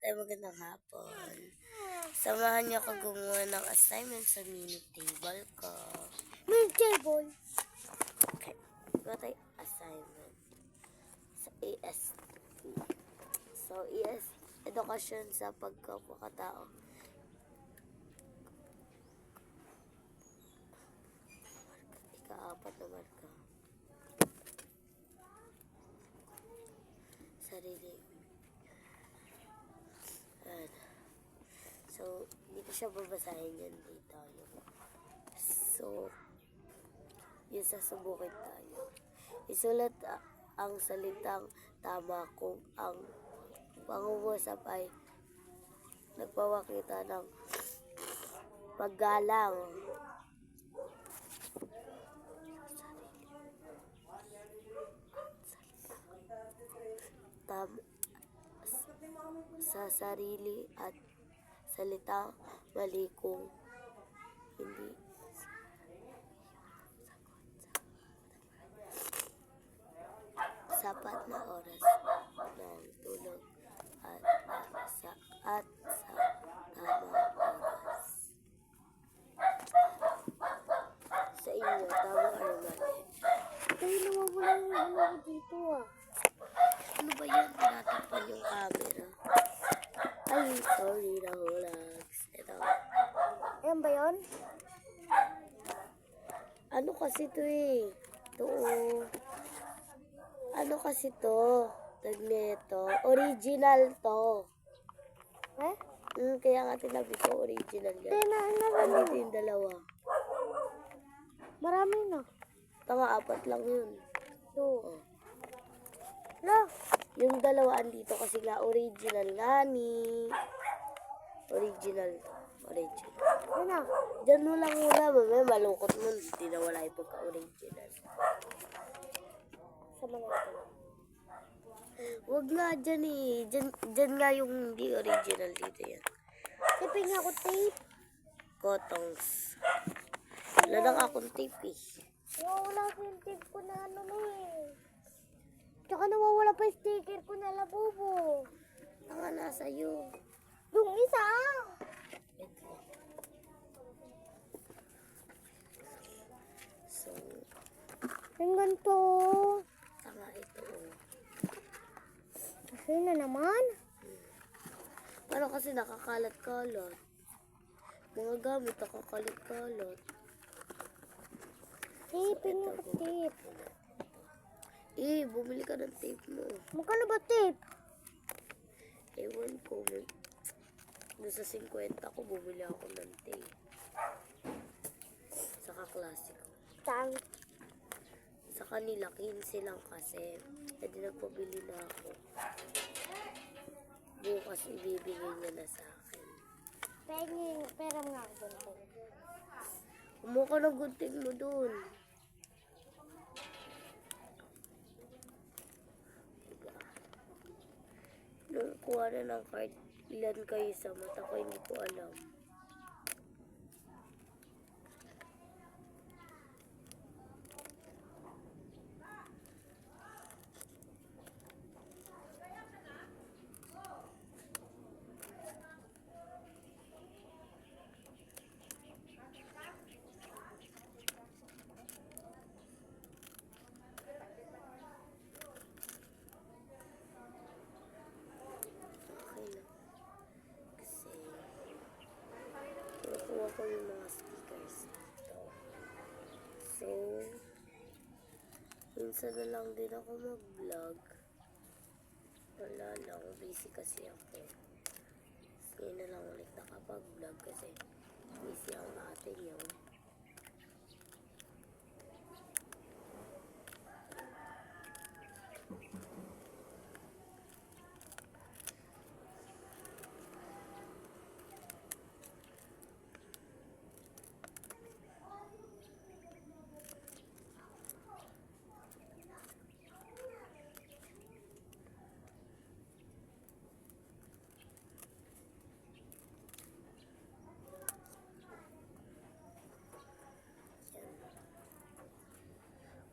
Ay, magandang hapon. Samahan niyo ako gumawa ng assignment sa mini table ko. Mini table? Okay. Gawa tayo assignment sa EST. So, edukasyon sa pagkapakatao. Ika-apat na marka. Sarili. Ayan. So, hindi ko siya babasahin yan dito. So, yun sasubukin tayo. Isulat ang salitang tama kung ang pangungusap ay nagpapakita ng paggalang. Sa sarili at salita mali kung hindi sapat na oras ng tulog at sa tamang oras. Sa inyo, tama or mali? Ay, nawawala yung ano ko dito ah. Ano ba yan? Tinatakpan yung camera. Ay, sorry, nahulags. Ito. Ayan ba yun? Ano kasi to eh? Ito oh. Ano kasi to? Tagneto. Original to. Eh? Kaya nga tinabi ko original yan. Ano? Andito yung dalawa. Marami na. Tanga, 4 lang yun. So, Oh. la, Yung dalawa andito kasi nga original nga ni. Original to. Original. yun na. Diyan mo lang muna, mamaya malungkot mo. Hindi na wala yung pagka-original. Sama natin. Huwag nga dyan eh. Dyan nga yung hindi original dito yan. Tiping ako tape. Kotongs. Wala nang akong tape eh. Nawawala ko yung tape ko na ano eh. Tsaka nawawala pa yung sticker ko na labubo. Tanga na sa'yo. Yung isa. So, Yung ganito. tanga ito. Kasi na naman. Parang kasi nakakalat-kalat. Mga gamit nakakalat-kalat. Tiping ako tape. Bumili ka ng tape mo. Magkano ba tape? Ewan ko. Doon sa 50 ko, bumili ako ng tape. Saka classic. Saan? Sa kanila, 15 lang kasi. Hindi nagpabili na ako. Bukas ibibigay niya na sa akin. Pera nga ako doon. Kumuha ka ng gunting mo dun. Diba? Nung kuha na ng card, ilan kayo sa mata ko, hindi ko alam. Okay lang. Kasi, nakuha ko yung mga stickers dito. So, minsan na lang din ako mag-vlog. Wala lang, busy kasi ako. Ngayon na lang ulit nakapag-vlog kasi busy ang ate niyo.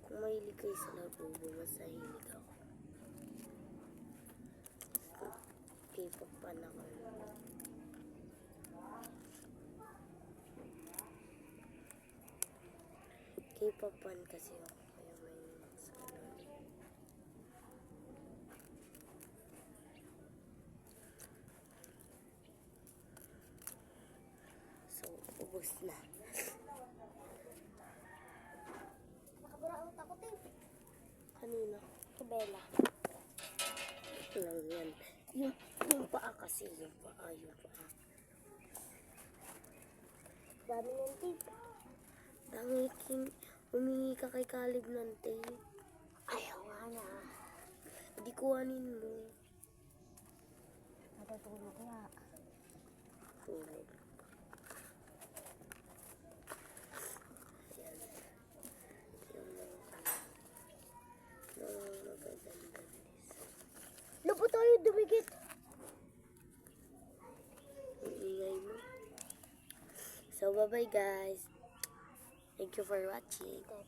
Kung mahilig kayo sa labubo, mas nahilig ako. K-pop fan ako. K-pop fan kasi ako. Kaya may sa ano. So, ubos na. Nakaburaot ako, te. Kanina. Kabela. Ito lang yan. Yung paa kasi. Yung paa. Dami ng tape. Tangiking, humingi ka kay Caleb ng tape. Ayaw nga na. Hindi kuhanin mo. Natutulog nga. Tulog. Yan. Yung magaganda. Labo tayo dumikit. Ang ingay mo. So, bye-bye guys. Thank you for watching.